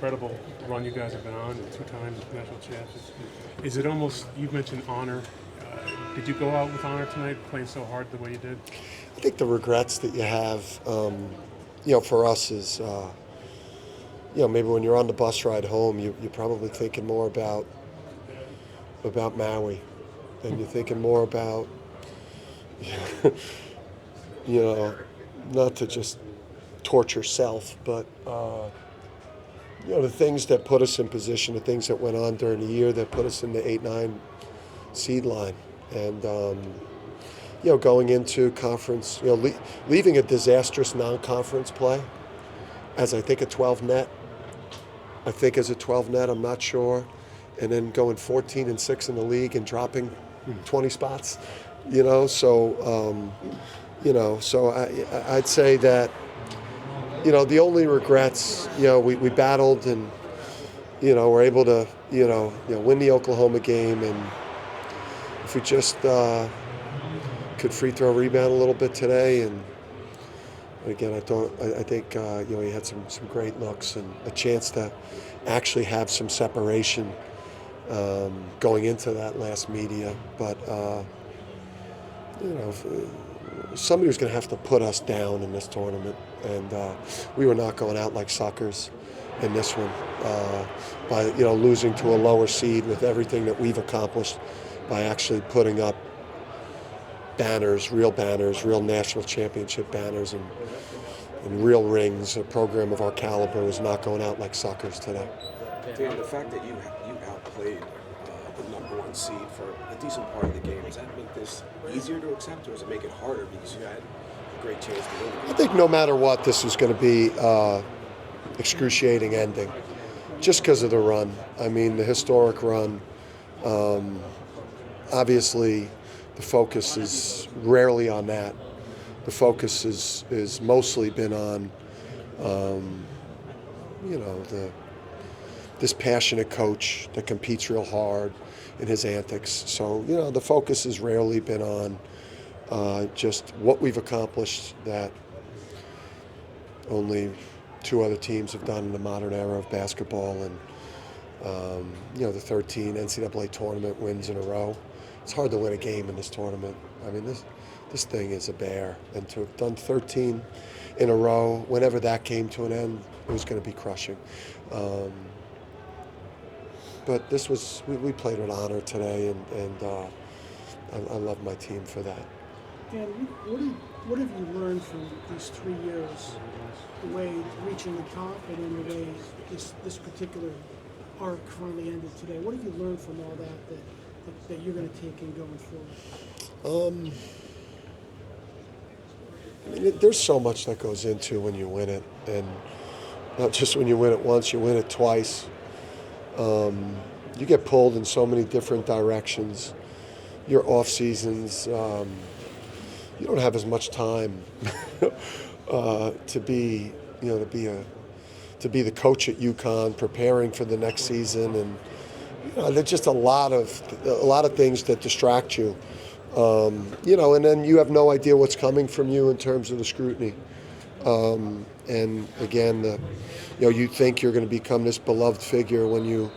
incredible run you guys have been on, and 2 times national champs. Is it almost, you've mentioned honor. Did you go out with honor tonight, playing so hard the way you did? I think the regrets that you have, for us is, maybe when you're on the bus ride home, you're probably thinking more about Maui, and you're thinking more about, not to just torture self, but the things that put us in position, the things that went on during the year that put us in the 8-9 seed line, and going into conference, leaving a disastrous non-conference play as I think a 12 net. I think as a 12 net, I'm not sure, and then going 14-6 in the league and dropping 20 spots, So I'd say that, the only regrets, we battled and, were able to, win the Oklahoma game, and if we just could free throw rebound a little bit today, and again, I think he had some great looks and a chance to actually have some separation going into that last media, but somebody was going to have to put us down in this tournament, and we were not going out like suckers in this one by losing to a lower seed with everything that we've accomplished by actually putting up banners, real national championship banners, and real rings. A program of our caliber was not going out like suckers today. Dan, the fact that you outplayed the #1 seed for a decent part of the game, does that make this easier to accept, or does it make it harder because you had a great chance to win? I think no matter what, this was going to be excruciating ending, just because of the run. I mean, the historic run. Obviously, the focus is rarely on that. The focus is mostly been on, this passionate coach that competes real hard in his antics. So, the focus has rarely been on just what we've accomplished that only 2 other teams have done in the modern era of basketball, and, the 13 NCAA tournament wins in a row. It's hard to win a game in this tournament. I mean, this thing is a bear, and to have done 13 in a row, whenever that came to an end, it was going to be crushing. But this was, we played with honor today, and I love my team for that. Dan, what have you learned from these 3 years, the way reaching the top and then the way this particular arc finally ended today? What have you learned from all that you're going to take in going forward? There's so much that goes into when you win it, and not just when you win it once, you win it twice. You get pulled in so many different directions. Your off seasons, you don't have as much time to be the coach at UConn, preparing for the next season, and there's just a lot of things that distract you. And then you have no idea what's coming from you in terms of the scrutiny. And again, you think you're going to become this beloved figure when you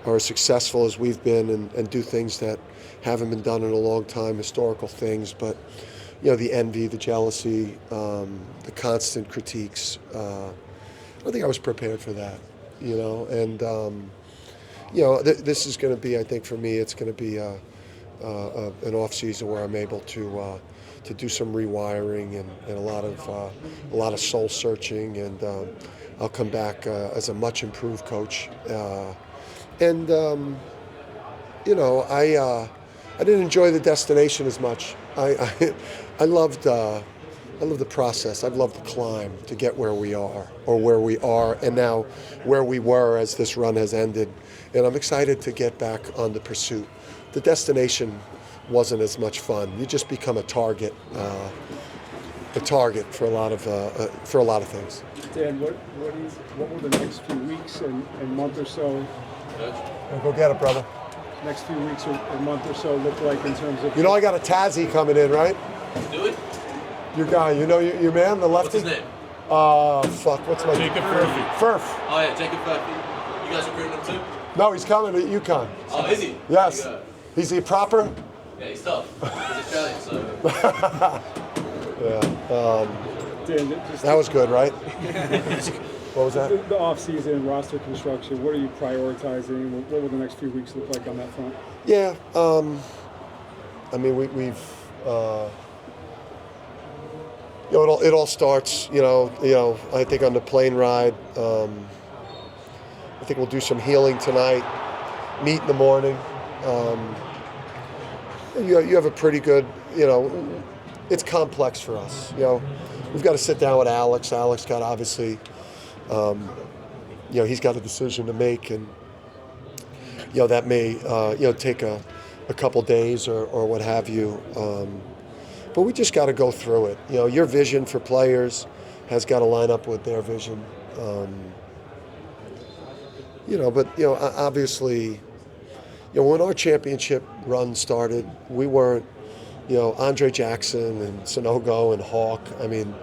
are as successful as we've been and do things that haven't been done in a long time, historical things. But, the envy, the jealousy, the constant critiques, I don't think I was prepared for that, and, this is going to be, I think for me, it's going to be an off season where I'm able to do some rewiring and a lot of soul searching, and I'll come back as a much improved coach. I didn't enjoy the destination as much. I loved the process. I've loved the climb to get where we are, and now where we were as this run has ended. And I'm excited to get back on the pursuit. The destination wasn't as much fun. You just become a target for a lot of things. Dan, what will the next few weeks and month or so? Go get it, brother. Next few weeks or month or so look like in terms of? I got a Tazzy coming in, right? Do it. Your guy, your man, the lefty? What's his name? Fuck, what's my Jacob Murphy. Furf. Oh yeah, Jacob Murphy. You guys recruiting him too? No, he's coming to UConn. Oh, is he? Yes. There you go. He's the proper? Yeah, he's tough. He's Australian, so. Dan, just That was good, right? What was that? the off-season roster construction. What are you prioritizing? What will the next few weeks look like on that front? Yeah, I mean, we've you know, it all starts, you know, I think on the plane ride. I think we'll do some healing tonight, meet in the morning. You have a pretty good, you know, it's complex for us. You know, we've got to sit down with Alex. Alex got obviously, you know, he's got a decision to make, and you know that may, you know, take a couple days or what have you. But we just got to go through it. You know, your vision for players has got to line up with their vision. You know, but you know, obviously, you know, when our championship run started, we weren't, you know, Andre Jackson and Sanogo and Hawk. I mean,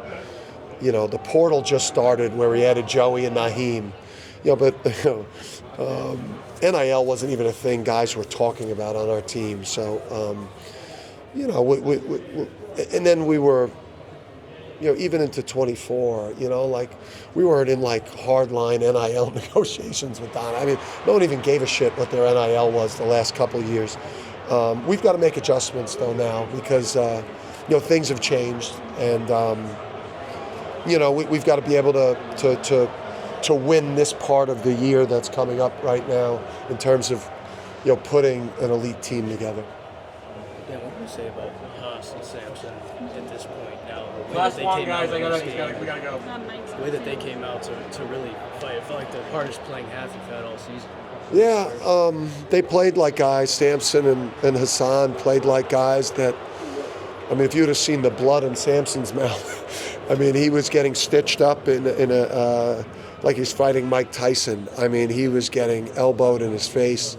you know, the portal just started where we added Joey and Naheem. You know, but you know, NIL wasn't even a thing guys were talking about on our team. So, you know, and then we were, you know, even into 24, you know, like we weren't in like hardline NIL negotiations with Don. I mean, no one even gave a shit what their NIL was the last couple of years. We've got to make adjustments though now because, you know, things have changed, and you know, we've got to be able to win this part of the year that's coming up right now in terms of, you know, putting an elite team together. Yeah, what do you say about Haas and Sampson at this point now? The way Last that they one, came guys. out We gotta go. the way that they came out to really fight. It felt like the hardest playing half you've had all season. Yeah, they played like guys. Sampson and Hassan played like guys that, I mean, if you'd have seen the blood in Sampson's mouth, I mean, he was getting stitched up in a like he's fighting Mike Tyson. I mean, he was getting elbowed in his face.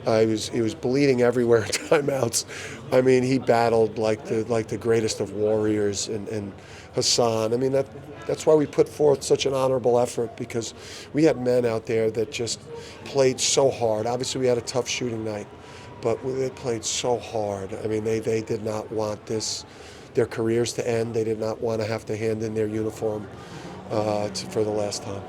He was bleeding everywhere in timeouts. I mean, he battled like the greatest of warriors, and Hassan. I mean, that's why we put forth such an honorable effort, because we had men out there that just played so hard. Obviously, we had a tough shooting night, but they played so hard. I mean, they did not want their careers to end. They did not want to have to hand in their uniform for the last time.